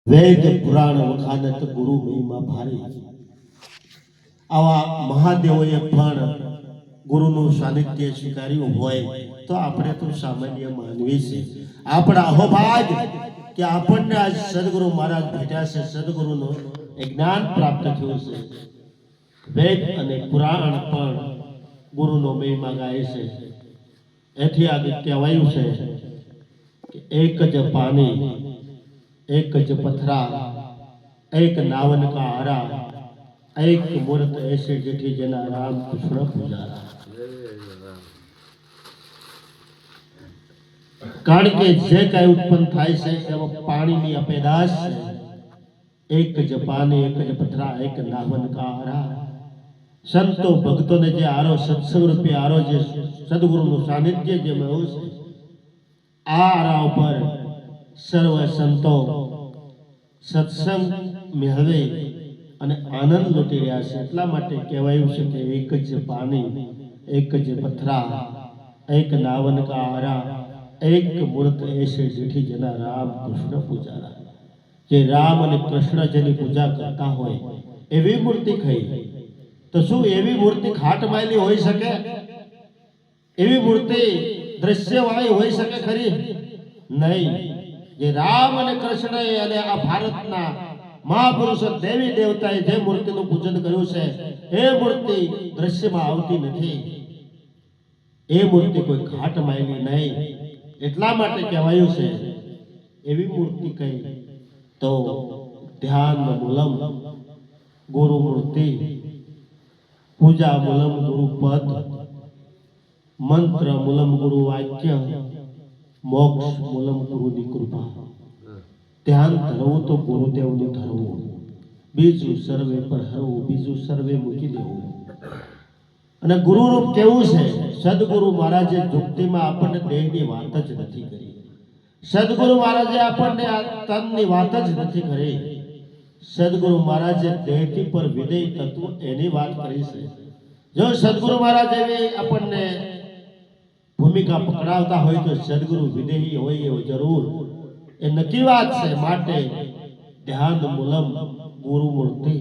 વેદ પુરાણ વખાનત ગુરુ મહિમા ભારી. આવા મહાદેવોએ પણ ગુરુનું સાનિધ્ય સ્વીકાર્યું હોય તો આપણે તો સામાન્ય માનવી છે. આપણા અહોભાગ કે આપણને આજ સદગુરુ મહારાજ ભેટ્યા છે, સદગુરુનું જ્ઞાન પ્રાપ્ત થયું છે. વેદ અને પુરાણ પણ ગુરુનો મહિમા ગાય છે. એથી આગળ કહેવાયું છે કે એક જ પાણી, एक ज पथरा, एक नावन का आरा, एक मूर्त ऐसे जेठी जना राम कृष्ण पुजारा. कारण के जे काय उत्पन्न थाय छे एवं पाणीनी अपेदाश छे. एक ज पानी, एक ज पथरा, एक नावन का आरा. संतो भक्तों ने जे आरो सत्संग रूपी आरो जे सदगुरुનું સાનિધ્ય જે મળ્યું છે, આ આરા ઉપર સર્વ સંતો સત્સંગ મેળવે અને આનંદ લૂટી રહ્યા છે. એટલા માટે કહેવાયું છે કે એક જ પાણી, એક જ પથરા, એક નાવન કા આરા, એક મૂર્ત એસે જેઠી જેના રામ કૃષ્ણ પૂજારા. જે રામ અને કૃષ્ણ જેની પૂજા કરતા હોય એવી મૂર્તિ ખાઈ તો શું એવી મૂર્તિ ખાટ માયલી હોઈ શકે? એવી મૂર્તિ દ્રશ્યવાળી હોઈ શકે ખરી? નહીં. જે રામ અને કૃષ્ણ અને આ ભારતના મહાપુરુષો દેવી દેવતાએ જે મૂર્તિનું પૂજન કર્યું છે એ મૂર્તિ દ્રશ્યમાં આવતી નથી. એ મૂર્તિ કોઈ ઘાટ માયલી નહીં. એટલા માટે કહેવાયું છે એવી મૂર્તિ કઈ તો ધ્યાન મૂલમ ગુરુ મૂર્તિ, પૂજા મૂલમ ગુરુ પદ, મંત્ર મૂલમ ગુરુ વાક્ય, મોક્ષ મૂલમ ગુરુની કૃપા. ધ્યાન ધરવું તો ગુરુદેવનું ધરવું, બીજું સર્વે પર હરવું, બીજું સર્વે મૂકી દેવું. અને ગુરુરૂપ કેવું છે? સદગુરુ મહારાજે યુક્તિમાં આપણને દેહની વાત જ નથી કરી. સદગુરુ મહારાજે આપણને આ તનની વાત જ નથી કરી. સદગુરુ મહારાજે દેહથી પર વિદેય તત્વ એની વાત કરી છે. જો સદગુરુ મહારાજ એવી આપણને ભૂમિકા પકડાવતા હોય તો સદગુરુ વિદેહી હોય એવું જરૂર, એ નક્કી વાત છે. માટે ધ્યાન મૂલમ ગુરુ મૂર્તિ,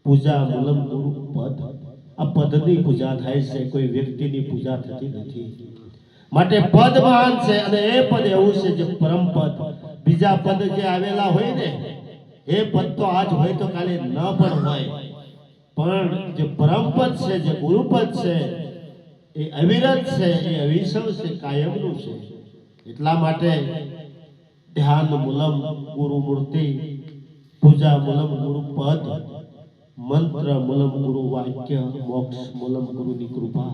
પૂજા મૂલમ ગુરુ પદ. આ પદની પૂજા થાય છે, કોઈ વ્યક્તિની પૂજા થતી નથી. માટે પદ મહાન છે અને એ પદ એવું છે જે પરમ પદ. બીજા પદ જે આવેલા હોય ને એ પદ તો આજ હોય તો કાલે ન પણ હોય, પણ જે પરમ પદ છે, જે ગુરુપદ છે એ અવિરત છે, એ અવિસવ છે, કાયમનું છે. એટલા માટે ધ્યાન મૂલમ ગુરુ મૂર્તિ, પૂજા મૂલમ ગુરુ પદ, મંત્ર મૂલમ ગુરુ વાક્ય, મોક્ષ મૂલમ ગુરુની કૃપા.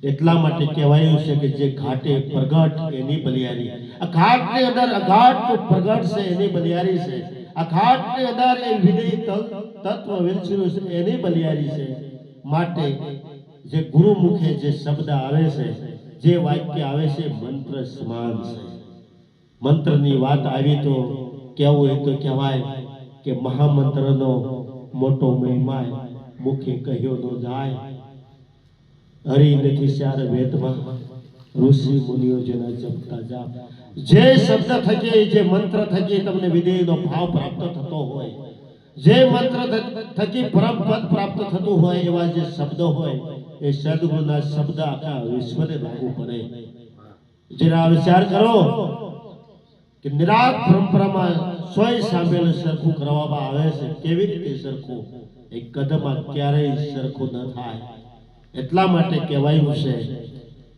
એટલા માટે કહેવાયું છે કે જે ઘાટે પ્રગટ એની બલિયારી. આ ઘાટની અંદર અઘાટ પ્રગટ છે એની બલિયારી છે. આ ઘાટની અંદર એ વિદેય તત્વ વિલસેલું છે એની બલિયારી છે. માટે જે ગુરુ મુખે જે શબ્દ આવે છે, જે વાક્ય આવે છે, મંત્ર સમાન છે. મંત્રની વાત આવી તો કેવું હોય તો કહેવાય કે મહામંત્રનો મોટો મહિમા મુખે કહ્યો ન જાય. હરી નથી ચાર વેદમાં, ઋષિ મુનિઓ જેના જપતા જાપ. જે શબ્દ થકી, જે મંત્ર થકી તમને વિદેયનો ભાવ પ્રાપ્ત થતો હોય, જે મંત્ર થકી પરમ પદ પ્રાપ્ત થતું હોય, એવા જે શબ્દો હોય એ સદગુરુના શબ્દ આખા વિશ્વને લાગુ પડે. જરા વિચાર કરો કે નિરાત પરંપરામાં સોય સામેલ સરખું કરવામાં આવે છે. કેવી રીતે સરખું? એક કદમાં ક્યારેય સરખું ન થાય. એટલા માટે કહેવાયું છે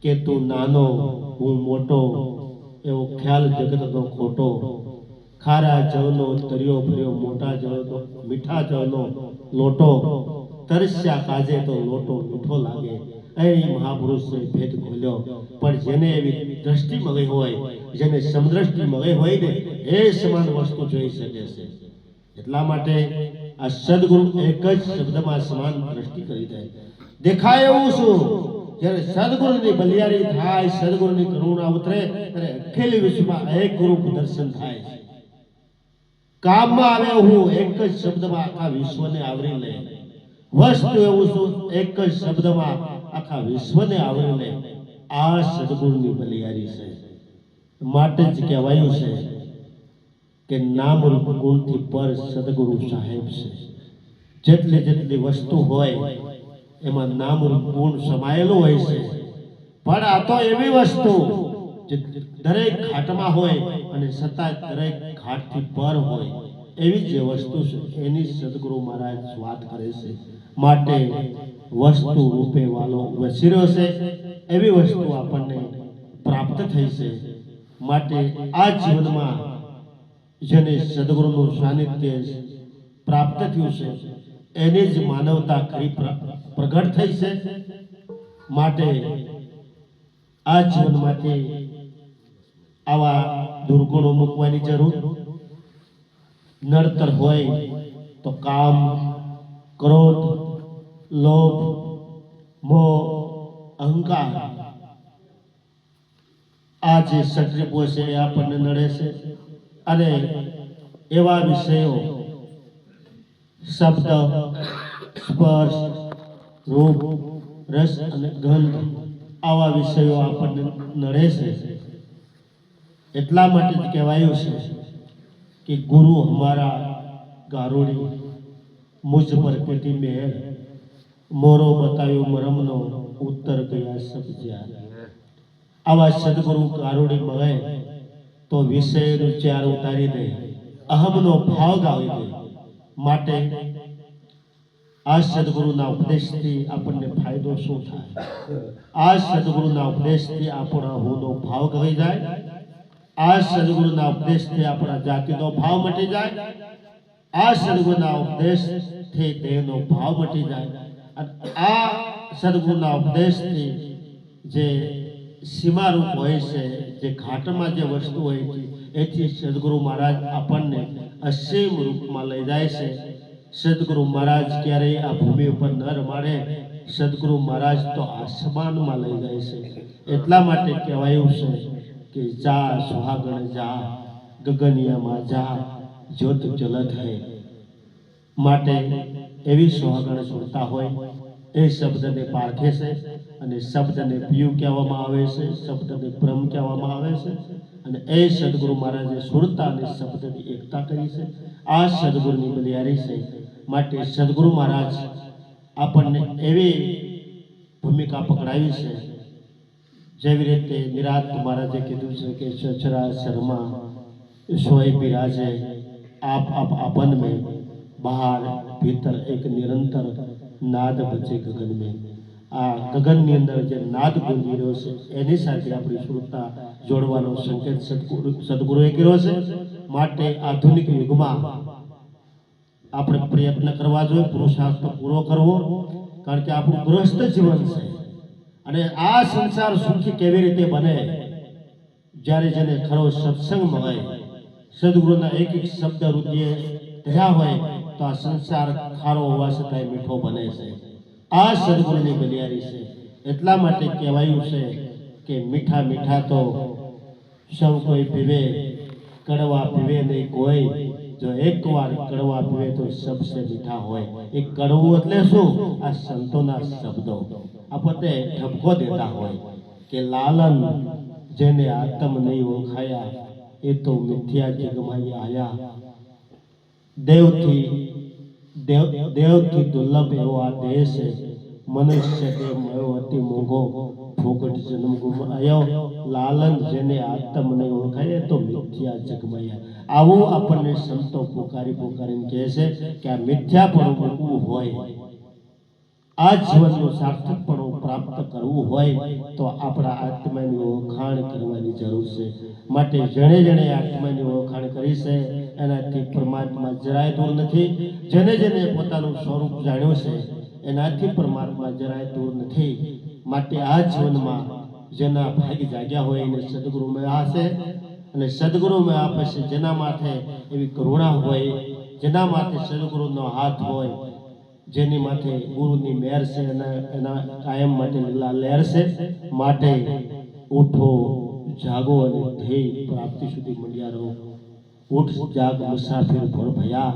કે તું નાનો હું મોટો, એવો ખ્યાલ જગતનો ખોટો. ખારા જળનો તરિયો ભર્યો, મોટા જળનો મીઠા જળનો લોટો, તરસ્યા કાજે તો લોટો મીઠો લાગે. એ મહાપુરુષે ભેદ ખોલ્યો. પણ જેને એવી દ્રષ્ટિ મળી હોય, જેને સમદ્રષ્ટિ મળી હોય ને એ સમાન વસ્તુ જોઈ શકે છે. એટલા માટે આ સદગુરુ એક જ શબ્દમાં સમાન દ્રષ્ટિ કરી દે. દેખાય એવું શું? જ્યારે સદગુરુની બલિયારી થાય, સદગુરુની કરુણા ઉતરે ત્યારે અખિલ વિશ્વમાં એક ગુરુ દર્શન થાય. કામમાં આવે હું એક જ શબ્દમાં આખા વિશ્વને આવરી લે. વસ્તુ એવું શું? એક જ શબ્દમાં આખા વિશ્વને આવરી લે. આ સદગુરુની બલિયારી છે. માટે જ કહેવાયું છે કે નામ રૂપ ગુણથી પર સદગુરુ સાહેબ છે। જેટલી વસ્તુ હોય એમાં નામ રૂપ ગુણ સમાયેલું હોય છે, પણ આ તો એવી વસ્તુ જે દરેક ઘાટમાં હોય અને છતાં દરેક ઘાટથી પર હોય એવી જે વસ્તુ છે એની સદગુરુ મહારાજ વાત કરે છે। માટે વસ્તુ રૂપે વાલો વસીર્યો છે એવી વસ્તુ આપણને પ્રાપ્ત થઈ છે। માટે આ જીવનમાં જેને સદગુરુનું સાનિધ્ય પ્રાપ્ત થયું છે એની જ માનવતા ખરી પ્રગટ થઈ છે। માટે આ જીવનમાંથી આવા દુર્ગુણો મૂકવાની જરૂર, નડતર હોય તો કામ, ક્રોધ, લોભ, મોહ, અહંકાર, આ જે ક્ષત્રિપો છે એ આપણને નડે છે અને એવા વિષયો શબ્દ, સ્પર્શ, રૂપ, રસ અને ગંધ આવા વિષયો આપણને નડે છે। એટલા માટે જ કહેવાયું છે કે ગુરુ હમારા ગારુડી મુझ પર પેટી મેર, મોરો બતાવ્યો મરમનો ઉત્તર ગયા સબ જ્યાં। આવા સદગુરુ ગારુડી મળે તો વિષયનું ચાર ઉતારી દે, અહમનો ભાવ ગાવી દે। માટે આ સદગુરુના ઉપદેશથી આપણને ફાયદો શું થાય? આ સદગુરુના ઉપદેશથી આપણા હુંનો ભાવ ગઈ જાય, આ સદગુરુના ઉપદેશથી આપણા જાતિનો ભાવ મટી જાય, આ સદગુરુના ઉપદેશથી દેહનો ભાવ મટી જાય। આ સદગુરુના ઉપદેશથી જે સીમારૂપ હોય છે, જે ઘાટમાં જે વસ્તુ હોય છે એથી સદગુરુ મહારાજ આપણને અસીમ રૂપમાં લઈ જાય છે। સદગુરુ મહારાજ ક્યારેય આ ભૂમિ ઉપર ન રમાડે, સદગુરુ મહારાજ તો આસમાનમાં લઈ જાય છે। એટલા માટે કહેવાયું છે કે જા સુહાગણ જા, ગગનિયામાં જા, જ્યોત જલત હૈ। માટે એવી સુહાગણ સુરતા હોય એ શબ્દને પારખે છે અને શબ્દને પિયું કહેવામાં આવે છે, શબ્દને બ્રહ્મ કહેવામાં આવે છે અને એ સદગુરુ મહારાજે સુરતા અને શબ્દની એકતા કરી છે। આ સદગુરુની બલિયારી છે। માટે સદગુરુ મહારાજ આપણને એવી ભૂમિકા પકડાવી છે જેવી રીતે નિરાત મહારાજે કીધું છે કે સચરાચરમાં સોય બિરાજે आप अपन में, બહાર ભીતર એક નિરંતર નાદ બચે ગગન में। આ ગગનની અંદર જે નાદ ગુંજી રહ્યો છે એની સાથે આપણી સુરતા જોડવાનો સંકેત સદગુરુએ કર્યો છે। માટે આધુનિક યુગમાં આપણે પ્રયત્ન કરવા જોઈએ, પુરુષાર્થ પૂરો કરવો, કારણ કે આપણું ગૃહસ્થ જીવન છે અને આ સંસાર સુખી કેવી રીતે બને? જ્યારે જેને ખરો સત્સંગ મળે, સદગુરુના એક એક શબ્દ રુધિએ ધર્યા હોય તો આ સંસાર ખારો હોવા છતાંય મીઠો બને છે। આ સદગુરુની બલિયારી છે। એટલા માટે કહેવાયું છે કે મીઠા મીઠા તો સૌ કોઈ પીવે, કડવા પીવે નહીં કોઈ, જો એકવાર કડવા પીવે તો સબસે મીઠા હોય। એ કડવું એટલે શું? આ સંતોના શબ્દો આપણને ઠપકો દેતા હોય કે લાલન જેને આત્મ નહીં ઓળખાયા એ તો મિથ્યા જગમાં આયા। દેવથી દુર્લભ એવો આ દેહ છે, મનુષ્ય કે મળ્યો અતિ મોંઘો, ફોકટ જન્મ ગુમાયો। લાલન જેને આત્મ નહીં ઓળખાય તો મિથ્યા જગમાયા। આવું આપણને સંતો પોકારીને કહે છે કે આ મિથ્યાપણું મૂકવું હોય, આ જીવનનું સાર્થકપણું પ્રાપ્ત કરવું હોય તો આપણા આત્માની ઓળખાણ કરવાની જરૂર છે। માટે જેણે જેણે આત્માની ઓળખાણ કરી છે એનાથી પરમાત્મા જરાય દૂર નથી। જેને જેને પોતાનું સ્વરૂપ જાણ્યું છે એનાથી પરમાત્મા જરાય દૂર નથી। માટે આ જીવનમાં જેના ભાગ જાગ્યા હોય એને સદગુરુ મળ્યા છે અને સદગુરુ મળ્યા પછી જેના માથે એવી કરુણા હોય, જેના માથે સદગુરુનો હાથ હોય, જેની માથે ગુરુની મેર છે એના કાયમ માટે લીલા લહેર છે। માટે ઉઠો, જાગો અને ધ્યેય પ્રાપ્તિ સુધી મંડ્યા રહો। ઉઠ જાગ મુસાફિર ભર ભયા,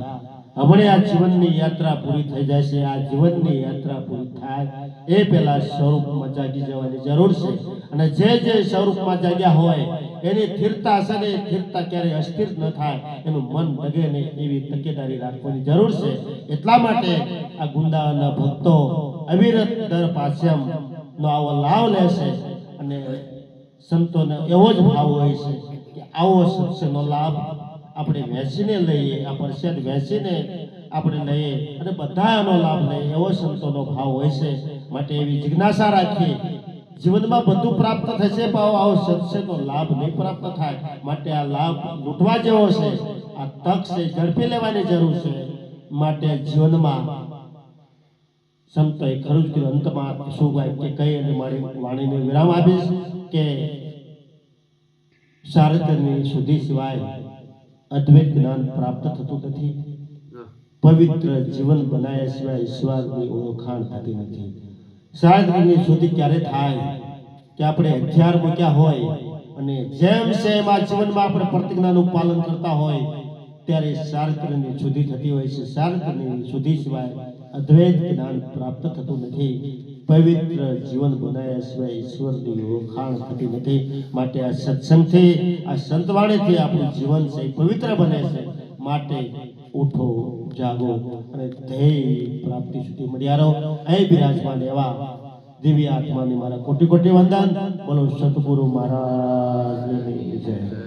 હમણે આ જીવનની યાત્રા પૂરી થઈ જાય છે. આ જીવનની યાત્રા પૂરી થાય એ પહેલા સ્વરૂપમાં જાગી જવાની જરૂર છે. અને જે સ્વરૂપમાં જાગ્યા હોય એની સ્થિરતા છે ને, સ્થિરતા ક્યારેય અસ્થિર ન થાય, એનું મન ડગે નહીં એવી તકેદારી રાખવાની જરૂર છે. એટલા માટે આ ગુંદાના ભક્તો અવિરત દર પાછમ નો આવો લાભ લેશે. અને સંતોને એવો જ ભાવ હોય છે કે આવો સત્સંગનો લાભ આપણે વેચીને લઈએ, આ પ્રસાદ વેચીને આપણે લઈએ અને બધા આનો લાભ લઈએ, એવો સંતોનો ભાવ હોય છે. માટે એવી જિજ્ઞાસા રાખીએ. જીવનમાં બધું પ્રાપ્ત થશે પણ આવો સત્સંગનો લાભ નહીં પ્રાપ્ત થાય. માટે આ લાભ લૂંટવા જેવો છે, આ તક છે, ઝડપી લેવાની જરૂર છે. માટે જીવનમાં સંતોએ ખરું જ કીધું. અંતમાં શું કે કઈ અને મારી વાણીને વિરામ આપીશ કે સારથની સુધી સિવાય અદ્વૈત જ્ઞાન પ્રાપ્ત થતું નથી. પવિત્ર જીવન બનાવ્યા સિવાય ઈશ્વરની ઓળખાણ થતી નથી. સારથની સુધી ક્યારે થાય કે આપણે હથિયાર મૂક્યા હોય અને જેમ સેમ આ જીવનમાં આપણે પ્રતિજ્ઞાનું પાલન કરતા હોય ત્યારે સારથની સુધી થતી હોય છે. સારથની સુધી સિવાય અદ્વૈત જ્ઞાન પ્રાપ્ત થતું નથી. પવિત્ર જીવન બનાવ્યા સિવાય ઈશ્વરની ઓળખાણ થતી નથી. માટે આ સત્સંગથી, આ સંતવાણીથી આપણું જીવન છે પવિત્ર બને છે. માટે ઉઠો, જાગો અને ધ્યેય પ્રાપ્તિ સુધી મળ્યા રહો. અહીં બિરાજમાન એવા દિવ્ય આત્માની મારા કોટી કોટી વંદન. બોલો સતગુરુ મહારાજની જય.